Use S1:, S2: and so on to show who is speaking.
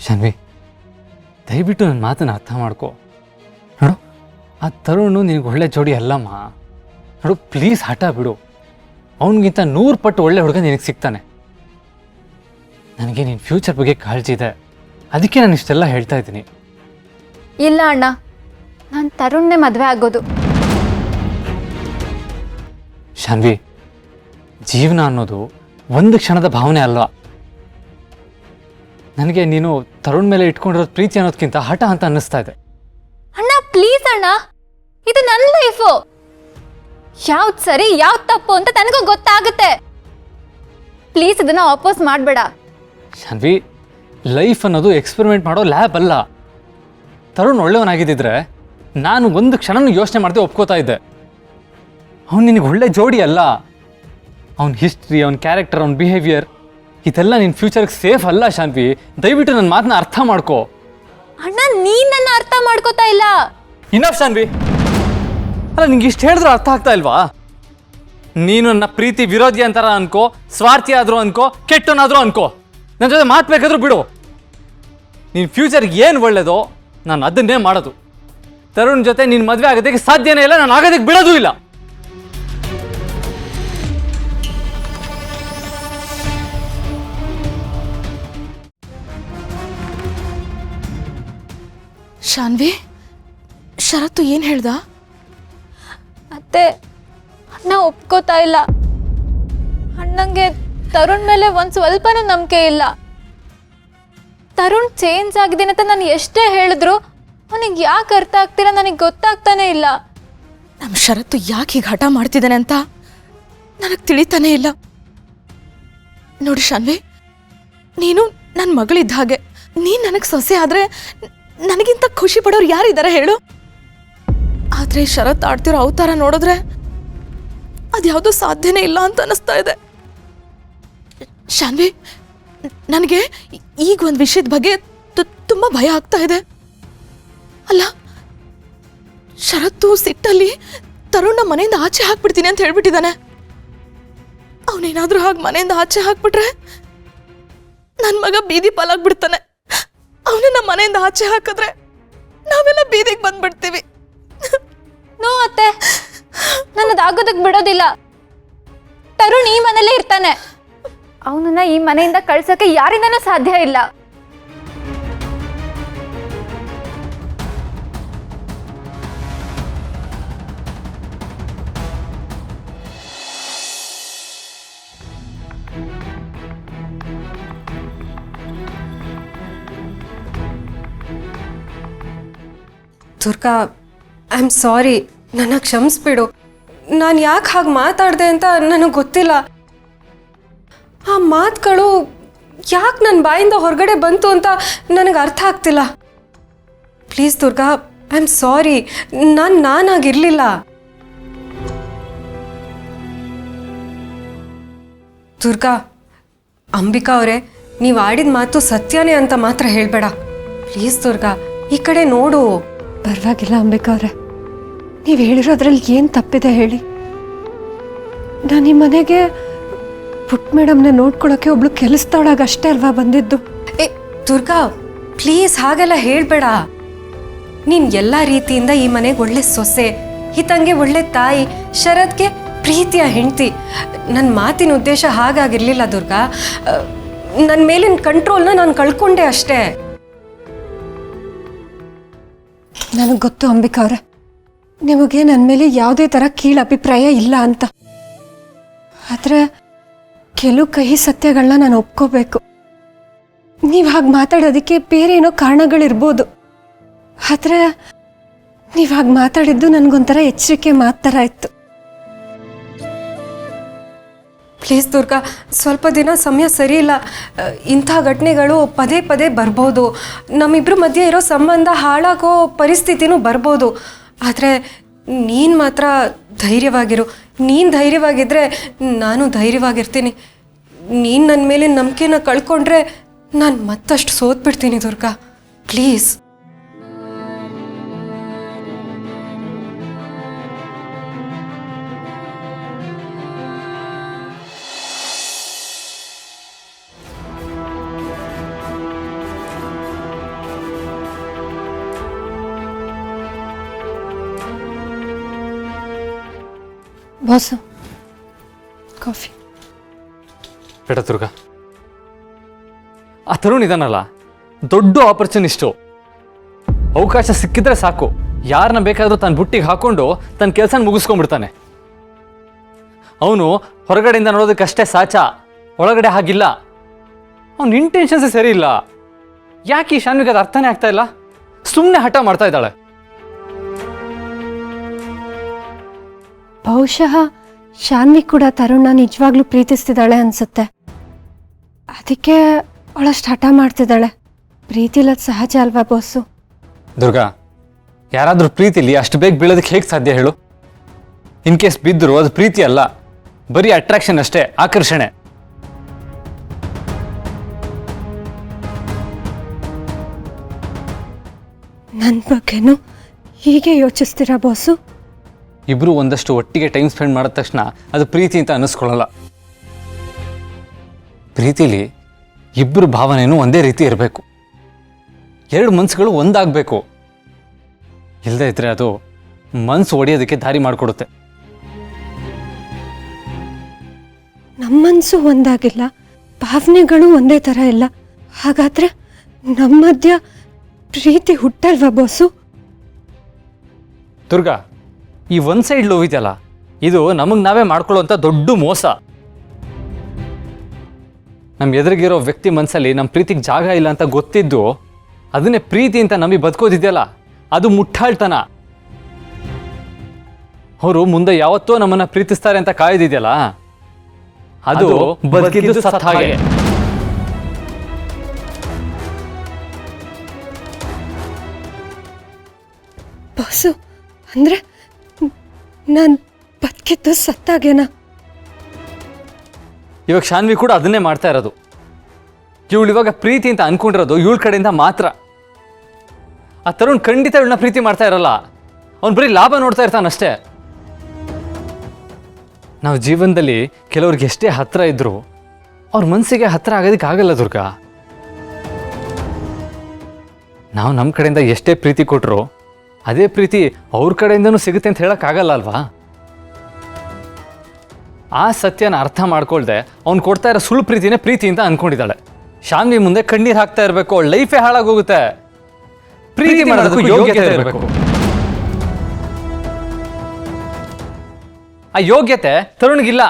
S1: ಶಾನ್ವಿ, ದಯವಿಟ್ಟು ನನ್ನ ಮಾತನ್ನು ಅರ್ಥ ಮಾಡ್ಕೊ. ನೋಡು, ಆ ತರುಣ್ ನಿನಗೆ ಒಳ್ಳೆ ಜೋಡಿ ಅಲ್ಲಮ್ಮ. ನೋಡು, ಪ್ಲೀಸ್ ಹಠ ಬಿಡು. ಅವನಿಗಿಂತ 100 ಪಟ್ಟು ಒಳ್ಳೆ ಹುಡುಗ ನಿನಗೆ ಸಿಗ್ತಾನೆ. ನನಗೆ ನಿನ್ನ ಫ್ಯೂಚರ್ ಬಗ್ಗೆ ಕಾಳಜಿ ಇದೆ, ಅದಕ್ಕೆ ನಾನು ಇಷ್ಟೆಲ್ಲ ಹೇಳ್ತಾ ಇದ್ದೀನಿ.
S2: ಇಲ್ಲ ಅಣ್ಣ, ನಾನು ತರುಣ್ನೇ ಮದುವೆ ಆಗೋದು.
S1: ಶಾನ್ವಿ, ಜೀವನ ಅನ್ನೋದು ಒಂದು ಕ್ಷಣದ ಭಾವನೆ ಅಲ್ವಾ. ನನಗೆ ನೀನು ತರುಣ್ ಮೇಲೆ ಇಟ್ಕೊಂಡಿರೋದು ಪ್ರೀತಿ ಅನ್ನೋದಕ್ಕಿಂತ ಹಠ ಅಂತ ಅನ್ನಿಸ್ತಾ ಇದೆ.
S2: ಅಣ್ಣ ಪ್ಲೀಸ್ ಅಣ್ಣ, ಇದು ನನ್ನ ಲೈಫು. ಯಾವ್ದು ಸರಿ ಯಾವ್ದು ತಪ್ಪು ಅಂತ ನನಗೂ ಗೊತ್ತಾಗುತ್ತೆ. ಪ್ಲೀಸ್ ಇದನ್ನ ವಾಪಸ್ ಮಾಡಬೇಡ.
S1: ಶಾನ್ವಿ, ಲೈಫ್ ಅನ್ನೋದು ಎಕ್ಸ್ಪೆರಿಮೆಂಟ್ ಮಾಡೋ ಲ್ಯಾಬ್ ಅಲ್ಲ. ತರುಣ್ ಒಳ್ಳೆಯವನಾಗಿದ್ದಿದ್ರೆ ನಾನು ಒಂದು ಕ್ಷಣನೂ ಯೋಚನೆ ಮಾಡದೆ ಒಪ್ಕೋತಾ ಇದ್ದೆ. ಅವನು ನಿನಗೆ ಒಳ್ಳೆ ಜೋಡಿ ಅಲ್ಲ. ಅವನ ಹಿಸ್ಟ್ರಿ, ಅವನ ಕ್ಯಾರೆಕ್ಟರ್, ಅವನ ಬಿಹೇವಿಯರ್ ಇದೆಲ್ಲ ನಿನ್ನ ಫ್ಯೂಚರ್ಗೆ ಸೇಫ್ ಅಲ್ಲ. ಶಾನ್ವಿ, ದಯವಿಟ್ಟು ನನ್ನ ಮಾತನ್ನ ಅರ್ಥ ಮಾಡ್ಕೋ.
S2: ಅಣ್ಣ, ನೀನ್ ನನ್ನ ಅರ್ಥ ಮಾಡ್ಕೋತಾ ಇಲ್ಲ.
S1: ಇನಫ್ ಶಾನ್ವಿ. ಅಲ್ಲ, ನಿಂಗೆ ಇಷ್ಟು ಹೇಳಿದ್ರು ಅರ್ಥ ಆಗ್ತಾ ಇಲ್ವಾ? ನೀನು ನನ್ನ ಪ್ರೀತಿ ವಿರೋಧಿ ಅಂತಾರ ಅನ್ಕೋ, ಸ್ವಾರ್ಥಿ ಆದರೂ ಅನ್ಕೋ, ಕೆಟ್ಟವನಾದರೂ ಅನ್ಕೋ, ನನ್ನ ಜೊತೆ ಮಾತು ಬೇಕಾದ್ರೂ ಬಿಡು. ನಿನ್ನ ಫ್ಯೂಚರ್ಗೆ ಏನು ಒಳ್ಳೇದೋ ನಾನು ಅದನ್ನೇ ಮಾಡೋದು. ತರುಣ್ ಜೊತೆ ನಿನ್ನ ಮದುವೆ ಆಗೋದಕ್ಕೆ ಸಾಧ್ಯನೇ ಇಲ್ಲ, ನಾನು ಆಗೋದಕ್ಕೆ ಬಿಡೋದೂ ಇಲ್ಲ.
S3: ಶಾನ್ವಿ, ಶರತ್ತು ಏನು ಹೇಳ್ದ?
S2: ಅತ್ತೆ, ಅಣ್ಣ ಒಪ್ಕೋತಾ ಇಲ್ಲ. ಅಣ್ಣಂಗೆ ತರುಣ್ ಮೇಲೆ ಒಂದು ಸ್ವಲ್ಪನೂ ನಂಬಿಕೆ ಇಲ್ಲ. ತರುಣ್ ಚೇಂಜ್ ಆಗಿದ್ದೇನೆ ಅಂತ ನಾನು ಎಷ್ಟೇ ಹೇಳಿದ್ರು ಅವನಿಗೆ ಯಾಕೆ ಅರ್ಥ ಆಗ್ತಿಲ್ಲ ನನಗೆ ಗೊತ್ತಾಗ್ತಾನೆ ಇಲ್ಲ.
S3: ನಮ್ಮ ಶರತ್ತು ಯಾಕೆ ಹೀಗೆ ಹಠ ಮಾಡ್ತಿದ್ದಾನೆ ಅಂತ ನನಗೆ ತಿಳಿತಾನೇ ಇಲ್ಲ. ನೋಡಿ ಶಾನ್ವಿ, ನೀನು ನನ್ನ ಮಗಳಿದ್ದ ಹಾಗೆ. ನೀನು ನನಗೆ ಸೊಸೆ ಆದರೆ ನನಗಿಂತ ಖುಷಿ ಪಡೋರು ಯಾರಿದ್ದಾರೆ ಹೇಳು? ಆದರೆ ಶರತ್ ಆಡ್ತಿರೋ ಅವತಾರ ನೋಡಿದ್ರೆ ಅದ್ಯಾವುದೂ ಸಾಧ್ಯನೇ ಇಲ್ಲ ಅಂತ ಅನ್ನಿಸ್ತಾ ಇದೆ. ಶಾನ್ವಿ, ನನಗೆ ಈಗ ಒಂದು ವಿಷಯದ ಬಗ್ಗೆ ತುಂಬ ಭಯ ಆಗ್ತಾ ಇದೆ. ಅಲ್ಲ, ಶರತ್ತು ಸಿಟ್ಟಲ್ಲಿ ತರುಣ್ನ ಮನೆಯಿಂದ ಆಚೆ ಹಾಕ್ಬಿಡ್ತೀನಿ ಅಂತ ಹೇಳ್ಬಿಟ್ಟಿದ್ದಾನೆ. ಅವನೇನಾದ್ರೂ ಹಾಗೆ ಮನೆಯಿಂದ ಆಚೆ ಹಾಕ್ಬಿಟ್ರೆ ನನ್ನ ಮಗ ಬೀದಿ ಪಾಲಾಗ್ಬಿಡ್ತಾನೆ. ಅವನನ್ನ ಮನೆಯಿಂದ ಆಚೆ ಹಾಕಿದ್ರೆ ನಾವೆಲ್ಲ ಬೀದಿಗೆ ಬಂದ್ಬಿಡ್ತೀವಿ.
S2: ನೋ ಅತ್ತೆ, ನನ್ನದಾಗೋದಕ್ಕೆ ಬಿಡೋದಿಲ್ಲ. ತರುಣ್ ಈ ಮನೇಲೇ ಇರ್ತಾನೆ. ಅವನನ್ನ ಈ ಮನೆಯಿಂದ ಕಳ್ಸೋಕೆ ಯಾರಿಂದನೂ ಸಾಧ್ಯ ಇಲ್ಲ.
S4: ದುರ್ಗಾ, ಐ ಆಮ್ ಸಾರಿ, ನನ್ನ ಕ್ಷಮಿಸ್ಬಿಡು. ನಾನು ಯಾಕೆ ಹಾಗೆ ಮಾತಾಡಿದೆ ಅಂತ ನನಗೆ ಗೊತ್ತಿಲ್ಲ. ಆ ಮಾತುಗಳು ಯಾಕೆ ನನ್ನ ಬಾಯಿಂದ ಹೊರಗಡೆ ಬಂತು ಅಂತ ನನಗೆ ಅರ್ಥ ಆಗ್ತಿಲ್ಲ. Please Durga, I am sorry. ನಾನಾಗಿರಲಿಲ್ಲ. ದುರ್ಗಾ, ಅಂಬಿಕಾ ಅವರೇ, ನೀವು ಆಡಿದ ಮಾತು ಸತ್ಯನೇ ಅಂತ ಮಾತ್ರ ಹೇಳಬೇಡ. ಪ್ಲೀಸ್ ದುರ್ಗಾ, ಈ ಕಡೆ ನೋಡು.
S5: ಪರವಾಗಿಲ್ಲ ಅಂಬಿಕಾ ಅವರೇ, ನೀವು ಹೇಳಿರೋದ್ರಲ್ಲಿ ಏನು ತಪ್ಪಿದೆ ಹೇಳಿ? ನಾನು ಈ ಮನೆಗೆ ಪುಟ್ ಮೇಡಮ್ನ ನೋಡ್ಕೊಳಕ್ಕೆ ಒಬ್ಳು ಕೆಲಸದೊಳಗೆ ಅಷ್ಟೇ ಅಲ್ವಾ ಬಂದಿದ್ದು?
S4: ಏ ದುರ್ಗಾ, ಪ್ಲೀಸ್ ಹಾಗೆಲ್ಲ ಹೇಳಬೇಡ. ನೀನು ಎಲ್ಲ ರೀತಿಯಿಂದ ಈ ಮನೆಗೆ ಒಳ್ಳೆ ಸೊಸೆ, ಹಿತಂಗೆ ಒಳ್ಳೆ ತಾಯಿ, ಶರತ್ಗೆ ಪ್ರೀತಿಯ ಹೆಂಡತಿ. ನನ್ನ ಮಾತಿನ ಉದ್ದೇಶ ಹಾಗಾಗಿರ್ಲಿಲ್ಲ ದುರ್ಗಾ. ನನ್ನ ಮೇಲಿನ ಕಂಟ್ರೋಲ್ನ ನಾನು ಕಳ್ಕೊಂಡೆ ಅಷ್ಟೇ.
S5: ನನಗೆ ಗೊತ್ತು ಅಂಬಿಕಾ ಅವರೇ, ನಿಮಗೆ ನನ್ನ ಮೇಲೆ ಯಾವುದೇ ಥರ ಕೀಳು ಅಭಿಪ್ರಾಯ ಇಲ್ಲ ಅಂತ. ಆದರೆ ಕೆಲವು ಕಹಿ ಸತ್ಯಗಳನ್ನ ನಾನು ಒಪ್ಕೋಬೇಕು. ನೀವು ಹಾಗೆ ಮಾತಾಡೋದಕ್ಕೆ ಬೇರೆ ಏನೋ ಕಾರಣಗಳಿರ್ಬೋದು. ಆದರೆ ನೀವು ಹಾಗೆ ಮಾತಾಡಿದ್ದು ನನಗೊಂಥರ ಎಚ್ಚರಿಕೆ ಮಾತು ಥರ ಇತ್ತು.
S4: ಪ್ಲೀಸ್ ದುರ್ಗಾ, ಸ್ವಲ್ಪ ದಿನ ಸಮಯ ಸರಿ ಇಲ್ಲ. ಇಂಥ ಘಟನೆಗಳು ಪದೇ ಪದೇ ಬರ್ಬೋದು. ನಮ್ಮಿಬ್ಬರ ಮಧ್ಯೆ ಇರೋ ಸಂಬಂಧ ಹಾಳಾಗೋ ಪರಿಸ್ಥಿತಿನೂ ಬರ್ಬೋದು. ಆದರೆ ನೀನು ಮಾತ್ರ ಧೈರ್ಯವಾಗಿರು. ನೀನು ಧೈರ್ಯವಾಗಿದ್ದರೆ ನಾನು ಧೈರ್ಯವಾಗಿರ್ತೀನಿ. ನೀನು ನನ್ನ ಮೇಲೆ ನಂಬಿಕೆನ ಕಳ್ಕೊಂಡ್ರೆ ನಾನು ಮತ್ತಷ್ಟು ಸೋತ್ಬಿಡ್ತೀನಿ ದುರ್ಗಾ. ಪ್ಲೀಸ್.
S5: Boss coffee.
S1: ಬೇಡ ದುರ್ಗ, ಆ ತರುಣ್ ಇದಾನಲ್ಲ ದೊಡ್ಡ ಆಪರ್ಚುನಿಸ್ಟು. ಅವಕಾಶ ಸಿಕ್ಕಿದ್ರೆ ಸಾಕು, ಯಾರನ್ನ ಬೇಕಾದರೂ ತನ್ನ ಬುಟ್ಟಿಗೆ ಹಾಕೊಂಡು ತನ್ನ ಕೆಲಸ ಮುಗಿಸ್ಕೊಂಡ್ಬಿಡ್ತಾನೆ. ಅವನು ಹೊರಗಡೆಯಿಂದ ನೋಡೋದಕ್ಕಷ್ಟೇ ಸಾಚ, ಒಳಗಡೆ ಹಾಗಿಲ್ಲ. ಅವನ ಇಂಟೆನ್ಷನ್ಸೇ ಸರಿ ಇಲ್ಲ. ಯಾಕೆ ಈ ಶಾನ್ವಿಗೆ ಅದು ಅರ್ಥನೇ ಆಗ್ತಾ ಇಲ್ಲ? ಸುಮ್ಮನೆ ಹಠ ಮಾಡ್ತಾ ಇದ್ದಾಳೆ.
S5: ಬಹುಶಃ ಶಾನ್ವಿ ಕೂಡ ತರುಣ್ನ ನಿಜವಾಗ್ಲೂ ಪ್ರೀತಿಸ್ತಿದ್ದಾಳೆ ಅನ್ಸುತ್ತೆ. ಅದಕ್ಕೆ ಅವಳಷ್ಟು ಹಠ ಮಾಡ್ತಿದ್ದಾಳೆ. ಪ್ರೀತಿ ಇಲ್ಲದ ಸಹಜ ಅಲ್ವಾ ಬಾಸು?
S1: ದುರ್ಗಾ, ಯಾರಾದರೂ ಪ್ರೀತಿಲಿ ಅಷ್ಟು ಬೇಗ ಬೀಳೋದಕ್ಕೆ ಹೇಗೆ ಸಾಧ್ಯ ಹೇಳು? ಇನ್ ಕೇಸ್ ಬಿದ್ದರು ಅದು ಪ್ರೀತಿ ಅಲ್ಲ, ಬರೀ ಅಟ್ರಾಕ್ಷನ್ ಅಷ್ಟೇ, ಆಕರ್ಷಣೆ.
S5: ನನ್ನ ಬಗ್ಗೆನೂ ಹೀಗೆ ಯೋಚಿಸ್ತೀರಾ ಬಾಸು?
S1: ಇಬ್ರು ಒಂದಷ್ಟು ಒಟ್ಟಿಗೆ ಟೈಮ್ ಸ್ಪೆಂಡ್ ಮಾಡಿದ ತಕ್ಷಣ ಅದು ಪ್ರೀತಿ ಅಂತ ಅನ್ನಿಸ್ಕೊಳ್ಳಲ್ಲ. ಪ್ರೀತಿಲಿ ಇಬ್ಬರು ಭಾವನೆನೂ ಒಂದೇ ರೀತಿ ಇರಬೇಕು. ಎರಡು ಮನಸ್ಸುಗಳು ಒಂದಾಗಬೇಕು. ಇಲ್ಲದೆ ಇದ್ರೆ ಅದು ಮನಸ್ಸು ಒಡೆಯೋದಕ್ಕೆ ದಾರಿ ಮಾಡಿಕೊಡುತ್ತೆ.
S5: ನಮ್ಮ ಮನಸ್ಸು ಒಂದಾಗಿಲ್ಲ, ಭಾವನೆಗಳು ಒಂದೇ ಥರ ಇಲ್ಲ. ಹಾಗಾದ್ರೆ ನಮ್ಮ ಮಧ್ಯ ಪ್ರೀತಿ ಹುಟ್ಟಲ್ವಾ ಬಾಸು?
S1: ದುರ್ಗಾ, ಈ ಒನ್ ಸೈಡ್ ಲವ್ ಇದೆಯಲ್ಲ, ಇದು ನಮಗೆ ನಾವೇ ಮಾಡ್ಕೊಳ್ಳೋಂಥ ದೊಡ್ಡ ಮೋಸ. ನಮ್ಮ ಎದುರಿಗಿರೋ ವ್ಯಕ್ತಿ ಮನಸ್ಸಲ್ಲಿ ನಮ್ಮ ಪ್ರೀತಿಗೆ ಜಾಗ ಇಲ್ಲ ಅಂತ ಗೊತ್ತಿದ್ದು ಅದನ್ನೇ ಪ್ರೀತಿ ಅಂತ ನಮಗೆ ಬದುಕೋದಿದೆಯಲ್ಲ, ಅದು ಮುಟ್ಟಾಳ್ತನ. ಅವರು ಮುಂದೆ ಯಾವತ್ತೋ ನಮ್ಮನ್ನ ಪ್ರೀತಿಸ್ತಾರೆ ಅಂತ ಕಾಯ್ದಿದೆಯಲ್ಲ, ಅದು ಬದುಕಿದ್ದು ಸತ್ತ ಹಾಗೆ.
S5: ಬಾಸು, ಅಂದ್ರೆ ನಾನು ಬದುಕಿದ್ದು ಸತ್ತಾಗೇನಾ?
S1: ಇವಾಗ ಶಾನ್ವಿ ಕೂಡ ಅದನ್ನೇ ಮಾಡ್ತಾ ಇರೋದು. ಇವಳು ಇವಾಗ ಪ್ರೀತಿ ಅಂತ ಅನ್ಕೊಂಡಿರೋದು ಇವಳ ಕಡೆಯಿಂದ ಮಾತ್ರ. ಆ ತರುಣ್ ಖಂಡಿತ ಇವಳನ್ನ ಪ್ರೀತಿ ಮಾಡ್ತಾ ಇರಲ್ಲ, ಅವ್ನು ಬರೀ ಲಾಭ ನೋಡ್ತಾ ಇರ್ತಾನಷ್ಟೇ. ನಾವು ಜೀವನದಲ್ಲಿ ಕೆಲವ್ರಿಗೆ ಎಷ್ಟೇ ಹತ್ರ ಇದ್ರು ಅವ್ರ ಮನಸ್ಸಿಗೆ ಹತ್ರ ಆಗೋದಕ್ಕೆ ಆಗಲ್ಲ ದುರ್ಗಾ. ನಾವು ನಮ್ಮ ಕಡೆಯಿಂದ ಎಷ್ಟೇ ಪ್ರೀತಿ ಕೊಟ್ಟರು ಅದೇ ಪ್ರೀತಿ ಅವ್ರ ಕಡೆಯಿಂದನೂ ಸಿಗುತ್ತೆ ಅಂತ ಹೇಳೋಕ್ಕಾಗಲ್ಲ ಅಲ್ವಾ? ಆ ಸತ್ಯನ ಅರ್ಥ ಮಾಡ್ಕೊಳ್ದೆ ಅವ್ನು ಕೊಡ್ತಾ ಇರೋ ಸುಳ್ಳು ಪ್ರೀತಿನೇ ಪ್ರೀತಿ ಅಂತ ಅನ್ಕೊಂಡಿದ್ದಾಳೆ. ಶಾನ್ವಿ ಮುಂದೆ ಕಣ್ಣೀರು ಹಾಕ್ತಾ ಇರಬೇಕು, ಅವಳ ಲೈಫೇ ಹಾಳಾಗೋಗುತ್ತೆ. ಪ್ರೀತಿ ಮಾಡೋದಕ್ಕೂ ಯೋಗ್ಯತೆ ಇರಬೇಕು. ಆ ಯೋಗ್ಯತೆ ತರುಣ್ಗಿಲ್ಲ.